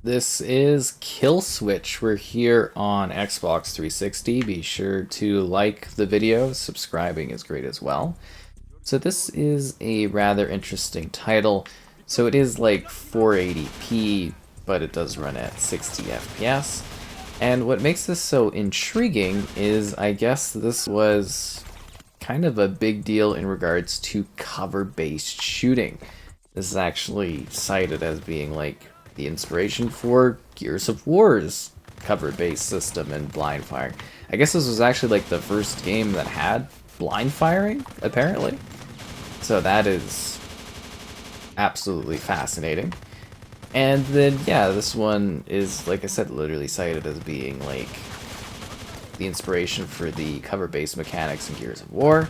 This is Kill Switch. We're here on Xbox 360. Be sure to like the video. Subscribing is great as well. So this is a rather interesting title. So it is like 480p, but it does run at 60 FPS. And what makes this so intriguing is I guess this was kind of a big deal in regards to cover-based shooting. This is actually cited as being like the inspiration for Gears of War's cover-based system and blind firing. I guess this was actually like the first game that had blind firing, apparently. So that is absolutely fascinating. And then, yeah, this one is, like I said, literally cited as being like the inspiration for the cover-based mechanics in Gears of War.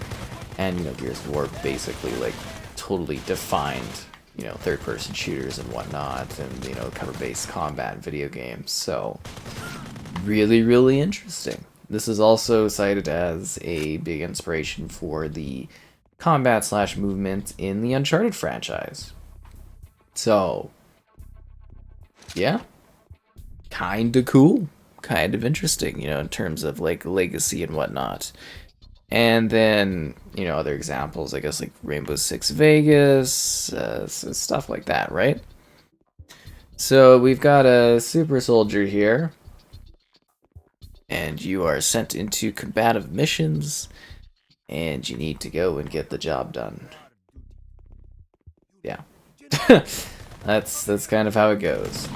And, you know, Gears of War basically like totally defined, you know, third-person shooters and whatnot, and, you know, cover-based combat video games. So, really, really interesting. This is also cited as a big inspiration for the combat slash movement in the Uncharted franchise. So, yeah, kind of cool, kind of interesting, you know, in terms of like legacy and whatnot. And then, you know, other examples, I guess, like Rainbow Six Vegas, stuff like that, right? So we've got a super soldier here, and you are sent into combative missions, and you need to go and get the job done. Yeah. That's kind of how it goes.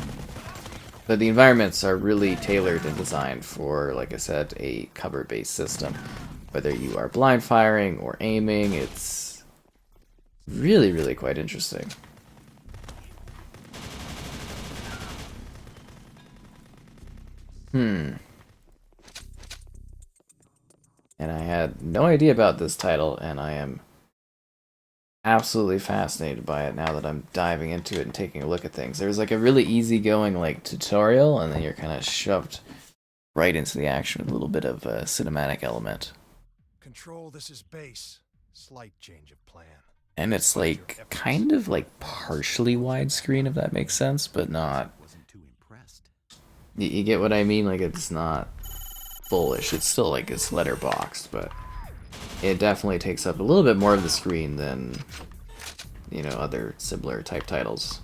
But the environments are really tailored and designed for, like I said, a cover-based system. Whether you are blind firing or aiming, it's really, really quite interesting. And I had no idea about this title, and I am absolutely fascinated by it now that I'm diving into it and taking a look at things. There's like a really easygoing like tutorial, and then you're kind of shoved right into the action with a little bit of a cinematic element. Control, this is base. Slight change of plan. And it's like kind of like partially widescreen, if that makes sense, but not. You get what I mean? Like it's not fullish. It's still like it's letterboxed, but it definitely takes up a little bit more of the screen than, you know, other similar type titles.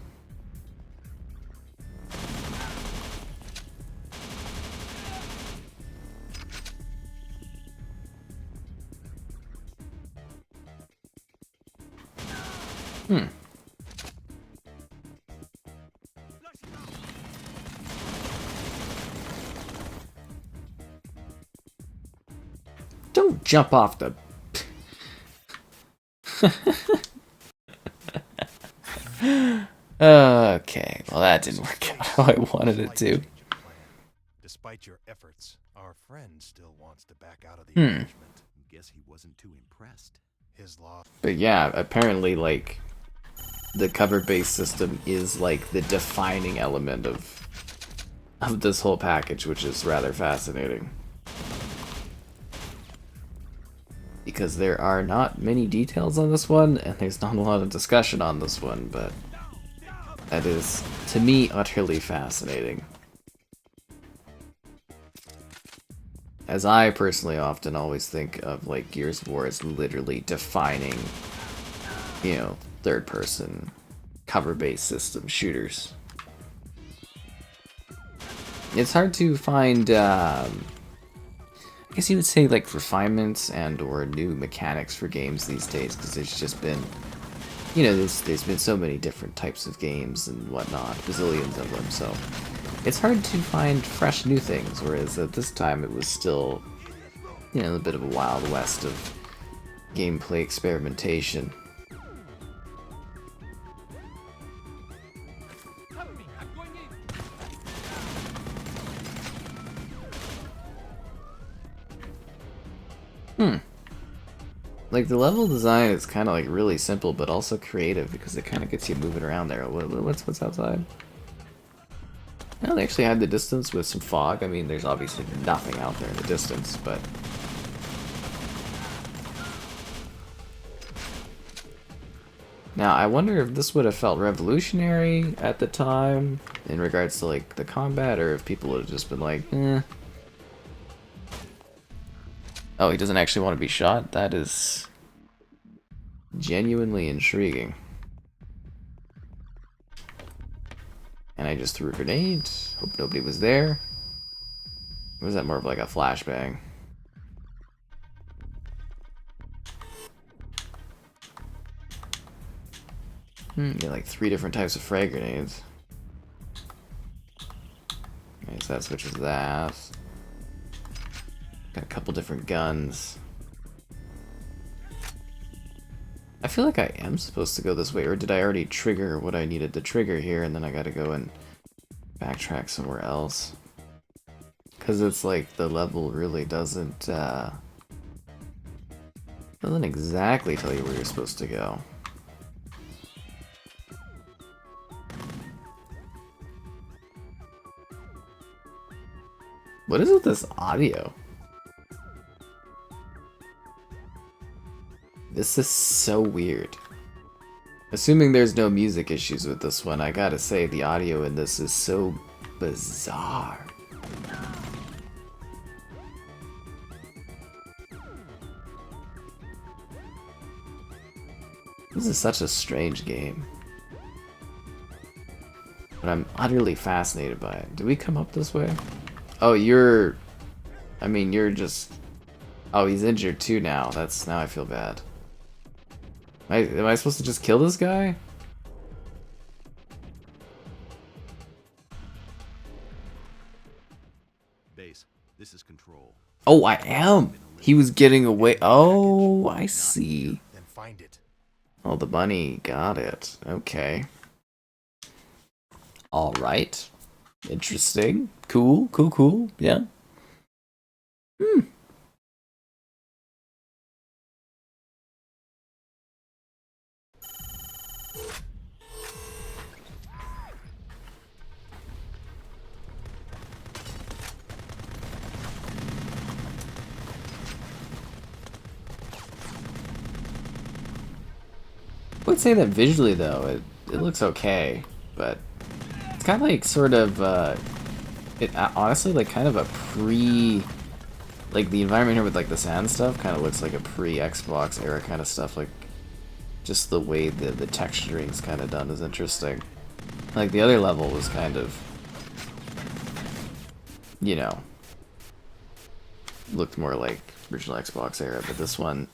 Don't jump off the... Okay, well that didn't work out how I wanted it to. Despite your efforts, our friend still wants to back out of the arrangement. Guess he wasn't too impressed. His law. But yeah, apparently like the cover-based system is like the defining element of this whole package, which is rather fascinating. Because there are not many details on this one, and there's not a lot of discussion on this one, but that is, to me, utterly fascinating. As I personally often always think of, like, Gears of War as literally defining, you know, third-person, cover-based system shooters. It's hard to find, I guess you would say, like, refinements and or new mechanics for games these days, because there's just been, you know, there's been so many different types of games and whatnot, bazillions of them, so it's hard to find fresh new things, whereas at this time it was still, you know, a bit of a wild west of gameplay experimentation. Like, the level design is kind of, like, really simple, but also creative, because it kind of gets you moving around there. What's outside? Well, they actually had the distance with some fog. I mean, there's obviously nothing out there in the distance, but... Now, I wonder if this would have felt revolutionary at the time, in regards to like the combat, or if people have just been like, eh. Oh, he doesn't actually want to be shot? That is genuinely intriguing. And I just threw a grenade. Hope nobody was there. Or was that more of like a flashbang? Get like 3 different types of frag grenades. Okay, so that switches that. Got a couple different guns. I feel like I am supposed to go this way, or did I already trigger what I needed to trigger here, and then I gotta go and backtrack somewhere else? Because it's like the level really doesn't exactly tell you where you're supposed to go. What is with this audio? This is so weird. Assuming there's no music issues with this one, I gotta say the audio in this is so bizarre. This is such a strange game. But I'm utterly fascinated by it. Did we come up this way? Oh, you're... I mean, you're just... Oh, he's injured too now. Now I feel bad. Am I supposed to just kill this guy? Base, this is control. Oh, I am! He was getting away. Oh, I see. Then find it. Oh, the bunny got it. Okay. Alright. Interesting. Cool, cool, cool. Yeah. I would say that visually, though, it looks okay, but it's kind of like sort of, honestly, like kind of a like the environment here with like the sand stuff kind of looks like a pre-Xbox era kind of stuff, like just the way the texturing's kind of done is interesting. Like the other level was kind of, you know, looked more like original Xbox era, but this one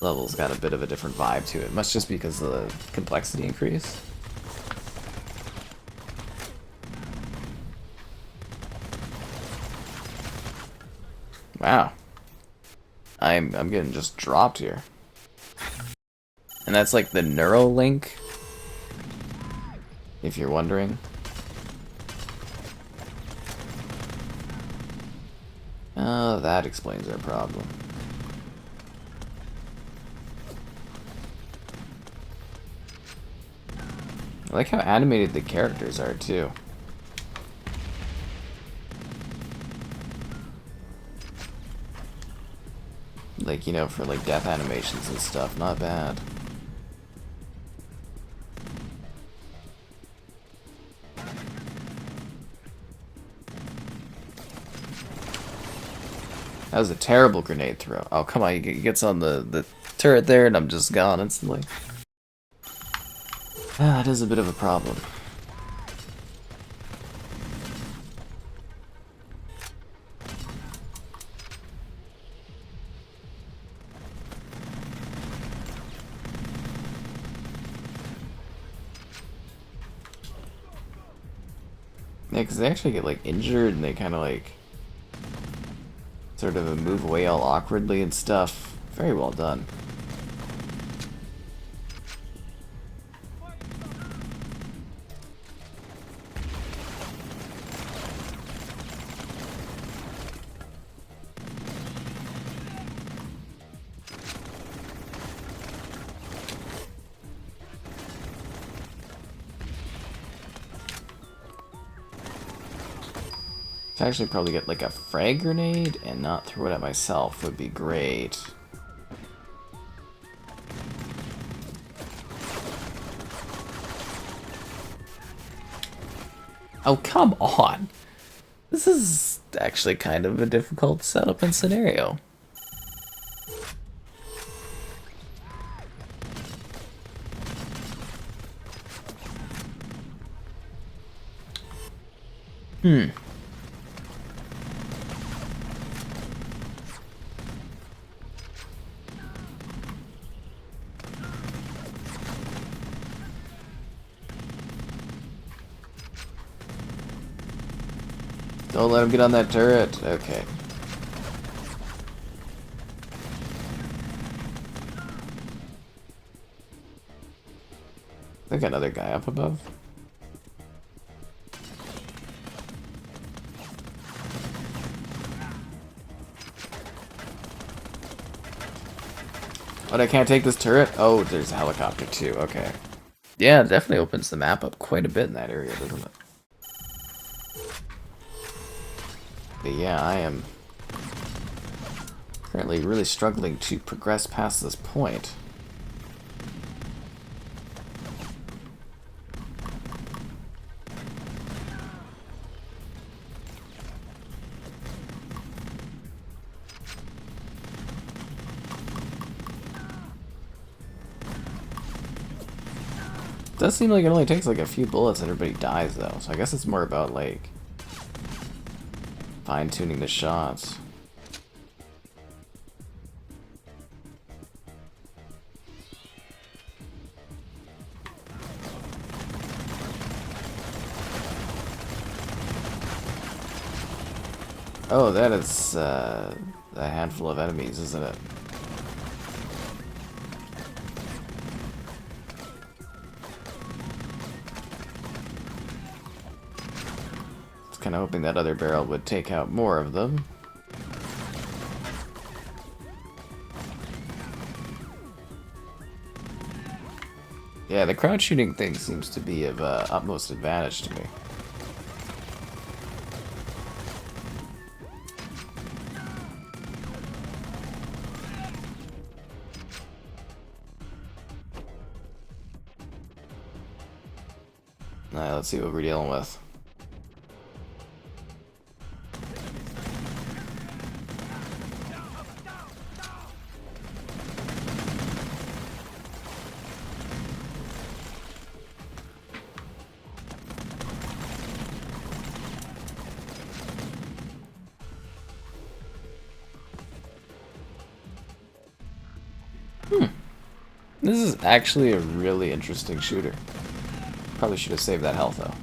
level's got a bit of a different vibe to it, much just because of the complexity increase. Wow. I'm getting just dropped here. And that's like the Neuralink, if you're wondering. Oh, that explains our problem. I like how animated the characters are, too. Like, you know, for like death animations and stuff, not bad. That was a terrible grenade throw. Oh, come on, he gets on the turret there and I'm just gone instantly. Ah, that is a bit of a problem. Yeah, because they actually get like injured and they kind of like sort of move away all awkwardly and stuff. Very well done. To actually probably get like a frag grenade and not throw it at myself would be great. Oh, come on. This is actually kind of a difficult setup and scenario. Hmm. Don't let him get on that turret. Okay. I think another guy up above. But I can't take this turret? Oh, there's a helicopter too. Okay. Yeah, it definitely opens the map up quite a bit in that area, doesn't it? But yeah, I am currently really struggling to progress past this point. It does seem like it only takes like a few bullets and everybody dies though, so I guess it's more about like fine-tuning the shots. Oh, that is a handful of enemies, isn't it? Kind of hoping that other barrel would take out more of them. Yeah, the crowd shooting thing seems to be of utmost advantage to me. Alright, let's see what we're dealing with. This is actually a really interesting shooter. Probably should have saved that health though.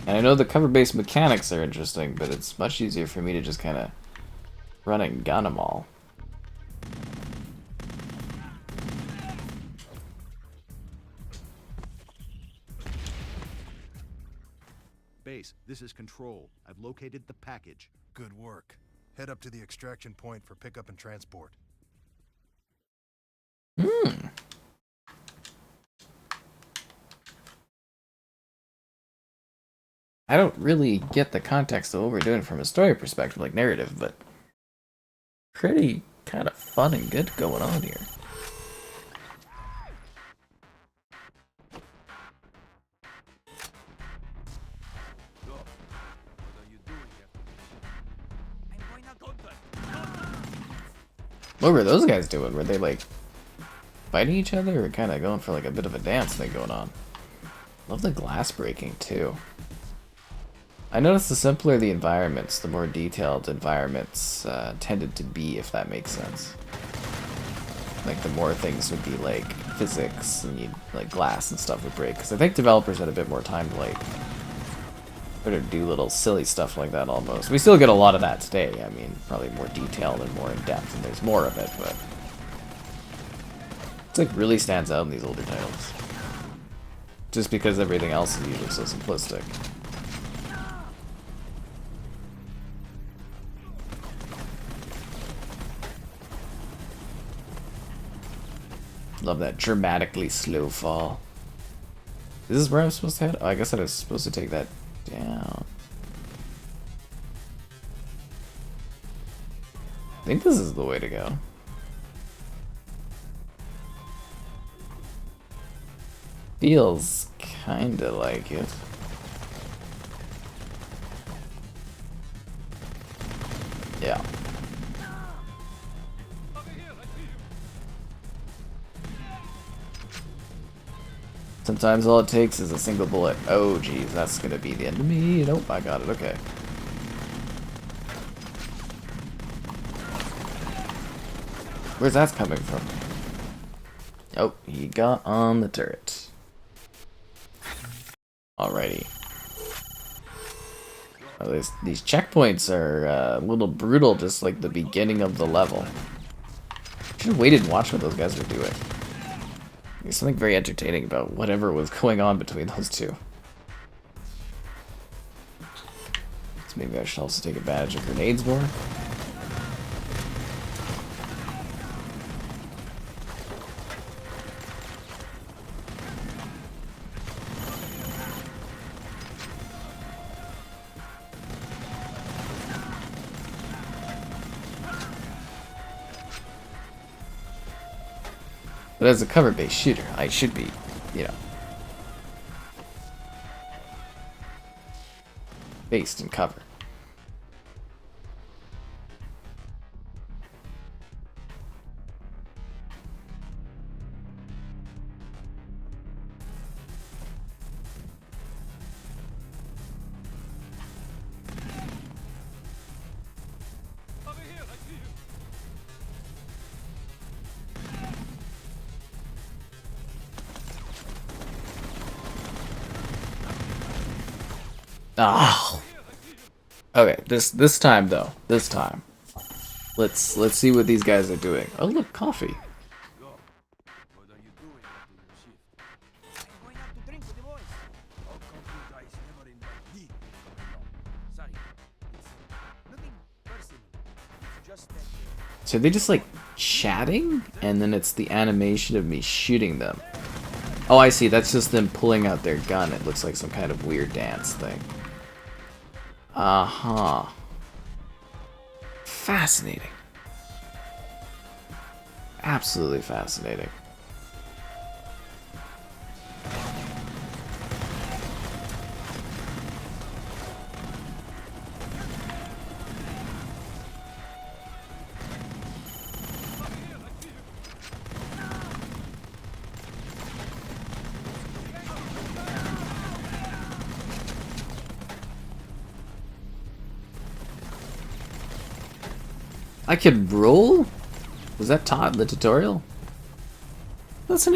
And I know the cover-based mechanics are interesting, but it's much easier for me to just kind of run and gun them all. Base, this is Control. I've located the package. Good work. Head up to the extraction point for pickup and transport. Hmm. I don't really get the context of what we're doing from a story perspective, like narrative, but pretty kind of fun and good going on here. What were those guys doing? Were they like fighting each other or kind of going for like a bit of a dance thing going on? Love the glass breaking too. I noticed the simpler the environments, the more detailed environments tended to be, if that makes sense. Like the more things would be like physics and you'd, like glass and stuff would break. Because I think developers had a bit more time to like sort of do little silly stuff like that almost. We still get a lot of that today. I mean, probably more detailed and more in depth, and there's more of it, but it's like really stands out in these older titles. Just because everything else is usually so simplistic. Love that dramatically slow fall. Is this where I'm supposed to head? Oh, I guess I was supposed to take that down. I think this is the way to go. Feels kinda like it. Yeah. Sometimes all it takes is a single bullet. Oh, geez, that's gonna be the end of me. Nope, I got it. Okay. Where's that coming from? Oh, he got on the turret. Alrighty. Oh, these checkpoints are a little brutal, just like the beginning of the level. Should have waited and watched what those guys were doing. There's something very entertaining about whatever was going on between those two. So maybe I should also take advantage of grenades more. But as a cover-based shooter, I should be, you know, based in cover. Ah. Okay, this time though. This time. Let's see what these guys are doing. Oh look, coffee. What are you doing after your shift? I'm going out to drink with the boys. How come you guys never invite me? No, sorry. It's nothing personal. It's just that... So they just like chatting, and then it's the animation of me shooting them. Oh, I see. That's just them pulling out their gun. It looks like some kind of weird dance thing. Uh-huh. Fascinating. Absolutely fascinating. I could roll? Was that taught in the tutorial? It's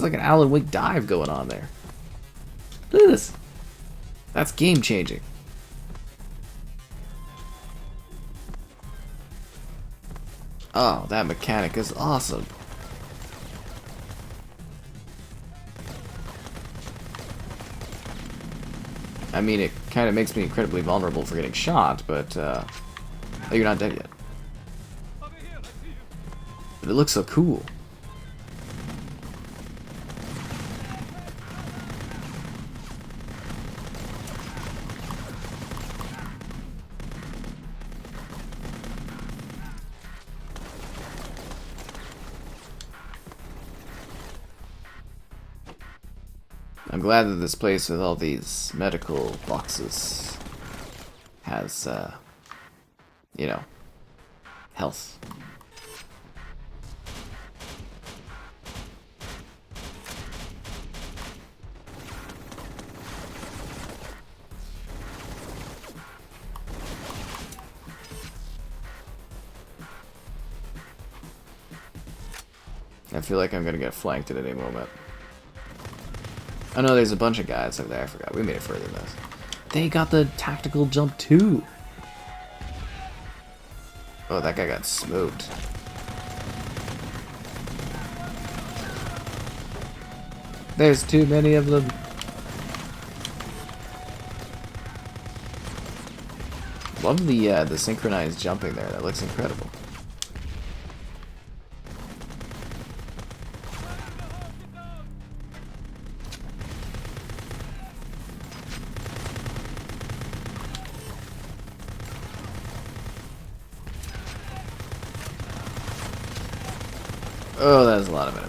like an Alan Wake dive going on there. Look at this. That's game changing. Oh, that mechanic is awesome. I mean, it kind of makes me incredibly vulnerable for getting shot, but oh, you're not dead yet. But it looks so cool. I'm glad that this place with all these medical boxes has, you know, health. I feel like I'm gonna get flanked at any moment. Oh no, there's a bunch of guys over there. I forgot. We made it further than this. They got the tactical jump too. Oh, that guy got smoked. There's too many of them. Love the synchronized jumping there. That looks incredible. Oh, that's a lot of